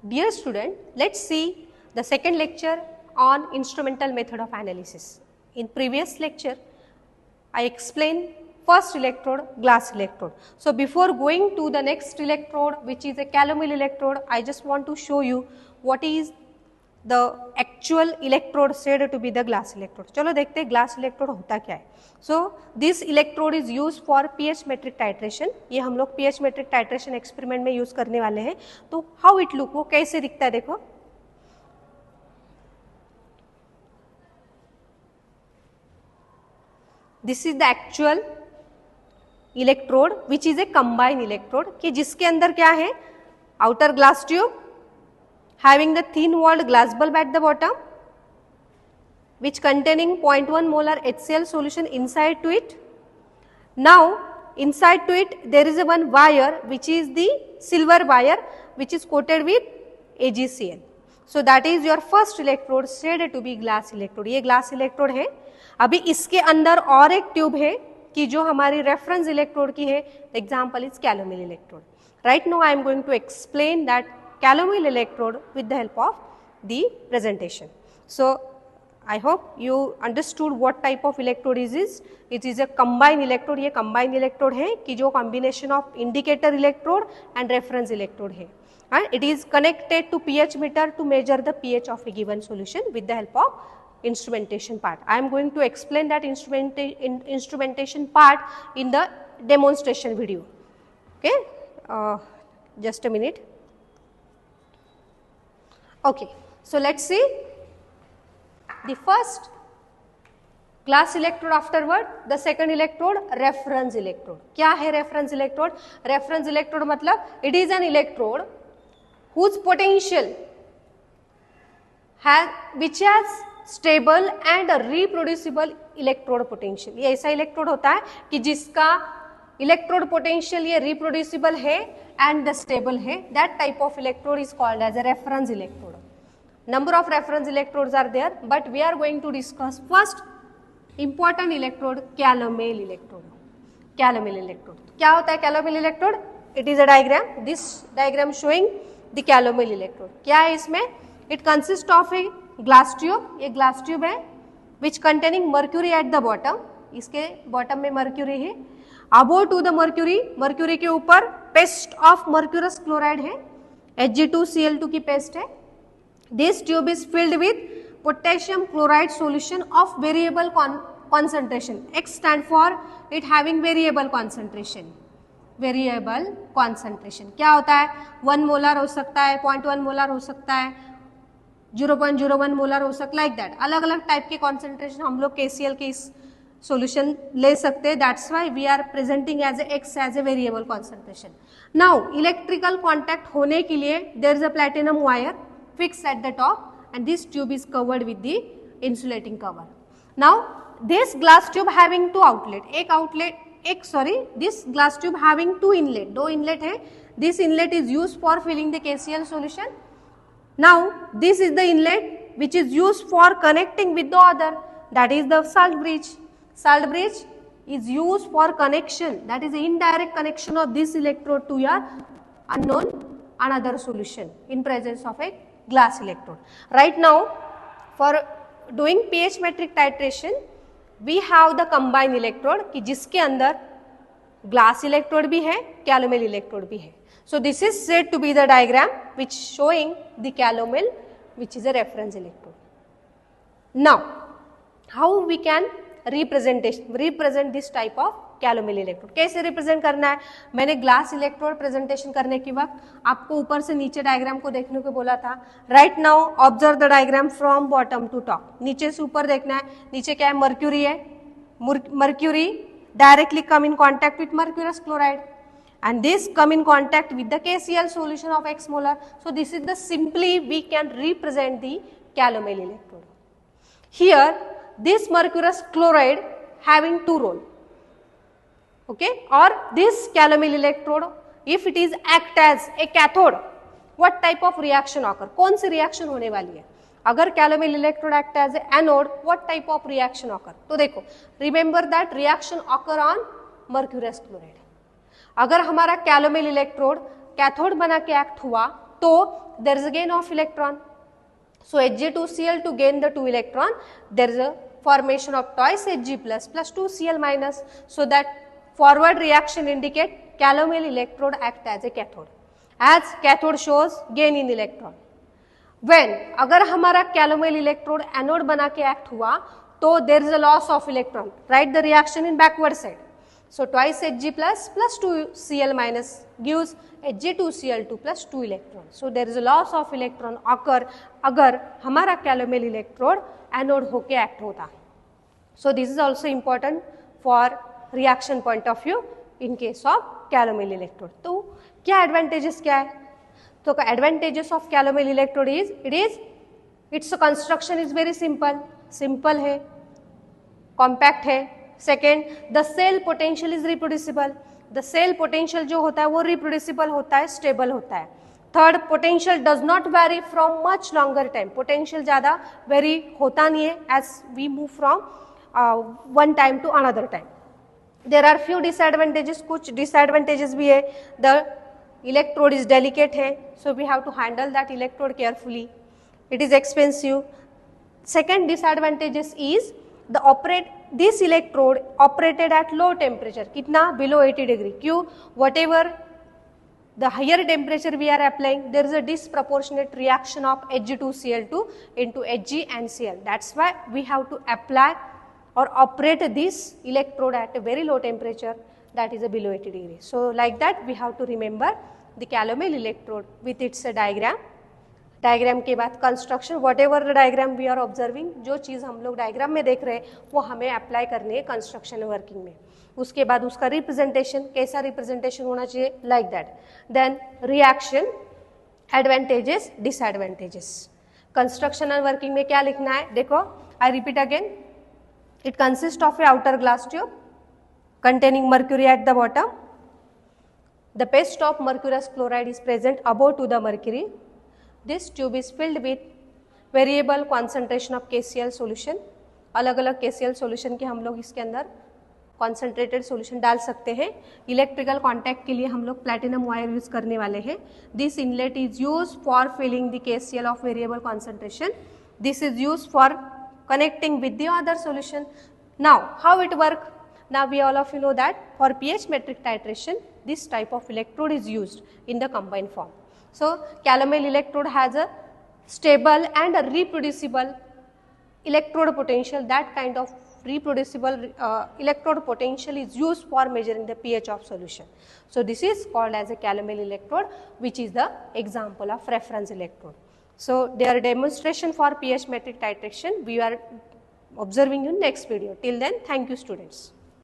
Dear student, let's see the second lecture on instrumental method of analysis. In previous lecture, I explained first electrode, glass electrode. So before going to the next electrode, which is a calomel electrode, I just want to show you what is the actual electrode said to be the glass electrode. चलो देखते हैं glass electrode होता क्या है. So this electrode is used for pH metric titration. ये हम लोग pH metric titration experiment में use करने वाले हैं. तो how it look, वो कैसे दिखता है देखो. This is the actual electrode which is a combined electrode कि जिसके अंदर क्या है, outer glass tube having the thin walled glass bulb at the bottom which containing 0.1 molar HCl solution inside to it. Now inside to it there is a one wire which is the silver wire which is coated with AgCl. So that is your first electrode said to be glass electrode. ये glass electrode है. अभी इसके अंदर और एक tube है कि जो हमारी रेफरेंस इलेक्ट्रोड की है. Example is calomel electrode. Right now I am going to explain that calomel electrode with the help of the presentation. So I hope you understood what type of electrode is this. It is a combined electrode. ये combined electrode है कि जो combination of indicator electrode and reference electrode है. And it is connected to pH meter to measure the pH of a given solution with the help of instrumentation part. I am going to explain that instrumentation part in the demonstration video. Okay, just a minute. Okay, so let's see the first glass electrode, afterward the second electrode reference electrode. क्या है reference electrode? Reference electrode मतलब it is an electrode whose potential which has stable and reproducible electrode potential. ये ऐसा electrode होता है कि जिसका electrode potential ये reproducible है and the stable है. That type of electrode is called as a reference electrode. Number of reference electrodes are there, but we are going to discuss first important electrode calomel electrode. Calomel electrode. क्या होता है calomel electrode? It is a diagram. This diagram showing the calomel electrode. क्या है इसमें? It consists of a glass tube. ये glass tube है which containing mercury at the bottom. इसके bottom में mercury है. Above to the mercury, mercury के ऊपर paste of mercurous chloride है. Hg2Cl2 की paste है. This tube is filled with potassium chloride solution of variable concentration. X stand for it having variable concentration. Variable concentration. क्या होता है? 1 molar हो सकता है, 0.1 मोलर हो सकता है, 0.01 मोलर हो सकता है, like that. अलग अलग टाइप के concentration हम लोग KCl के इस solution ले सकते हैं. That's why we are presenting as a X as a variable concentration. Now electrical contact होने के लिए there is a platinum wire fixed at the top and this tube is covered with the insulating cover. Now this glass tube having two outlet, this glass tube having two inlet, दो inlet है. This inlet is used for filling the KCl solution. Now this is the inlet which is used for connecting with the other, that is the salt bridge. Salt bridge is used for connection, that is the indirect connection of this electrode to your unknown another solution in presence of a glass electrode. Right now for doing pH metric titration we have the combined electrode कि जिसके अंदर glass electrode भी है, calomel electrode भी है. So this is said to be the diagram which showing the calomel which is a reference electrode. Now how we can represent this type of calomel electrode. कैसे represent करना है? मैंने glass electrode presentation करने के वक्त आपको ऊपर से नीचे डायग्राम को देखने को बोला था. Right now observe the diagram from bottom to top. नीचे से ऊपर देखना है. नीचे क्या है? Mercury है. Mercury directly come in contact with mercurous chloride and this come in contact with the KCl solution of X molar. So this is the simply we can represent the calomel electrode. Here this mercurous chloride having two role. Okay, or this calomel electrode if it is act as a cathode, what type of reaction occur? कौन सी reaction होने वाली है? अगर calomel electrode act as a anode, what type of reaction occur? तो देखो, remember that reaction occur on mercurous chloride. अगर हमारा calomel electrode cathode बना के act हुआ So there is a gain of electron. So Hg2Cl to gain the 2 electron, there is a formation of twice Hg plus 2Cl minus. So that forward reaction indicate calomel electrode act as a cathode. As cathode shows gain in electron. When अगर हमारा calomel electrode anode बना के act हुआ तो there is a loss of electron. Write the reaction in backward side. So twice Hg plus 2Cl minus gives Hg2Cl2 plus 2 electron. So there is a loss of electron occur अगर हमारा calomel electrode anode होके act होता. So this is also important for reaction point of view in case of calomel electrode. तो क्या advantages क्या है? तो advantages of calomel electrode is its construction is very simple है, compact है. Second, the cell potential is reproducible. The cell potential जो होता है वो reproducible होता है, stable होता है. Third, potential does not vary from much longer time. Potential ज़्यादा vary होता नहीं है as we move from one time to another time. There are few disadvantages. कुछ disadvantages भी है. The electrode is delicate है, so we have to handle that electrode carefully. It is expensive. Second disadvantages is this electrode operated at low temperature. कितना? Below 80 degree. क्यों? Whatever the higher temperature we are applying, there is a disproportionate reaction of Hg2Cl2 into Hg and Cl. That's why we have to apply or operate this electrode at a very low temperature, that is a below 80 degree. So like that we have to remember the calomel electrode with its diagram. Diagram के बाद construction, whatever the diagram we are observing, जो चीज़ हम लोग diagram में देख रहे हैं वो हमें अप्लाई करनी है कंस्ट्रक्शन वर्किंग में. उसके बाद उसका रिप्रेजेंटेशन, कैसा रिप्रेजेंटेशन होना चाहिए, like that. Then reaction, advantages, disadvantages. Construction and working में क्या लिखना है, देखो I repeat again. It consist of a outer glass tube containing mercury at the bottom. The paste of mercurous chloride is present above to the mercury. This tube is filled with variable concentration of KCl solution. अलग अलग KCl solution के हम लोग इसके अंदर concentrated solution डाल सकते हैं. इलेक्ट्रिकल कॉन्टैक्ट के लिए हम लोग प्लैटिनम वायर यूज करने वाले हैं. This inlet is used for filling the KCl of variable concentration. This is used for connecting with the other solution. Now how it work? Now we all of you know that for pH metric titration this type of electrode is used in the combined form. So calomel electrode has a stable and a reproducible electrode potential. That kind of reproducible electrode potential is used for measuring the pH of solution. So this is called as a calomel electrode, which is the example of reference electrode. So their demonstration for pH metric titration we are observing in next video. Till then, thank you students.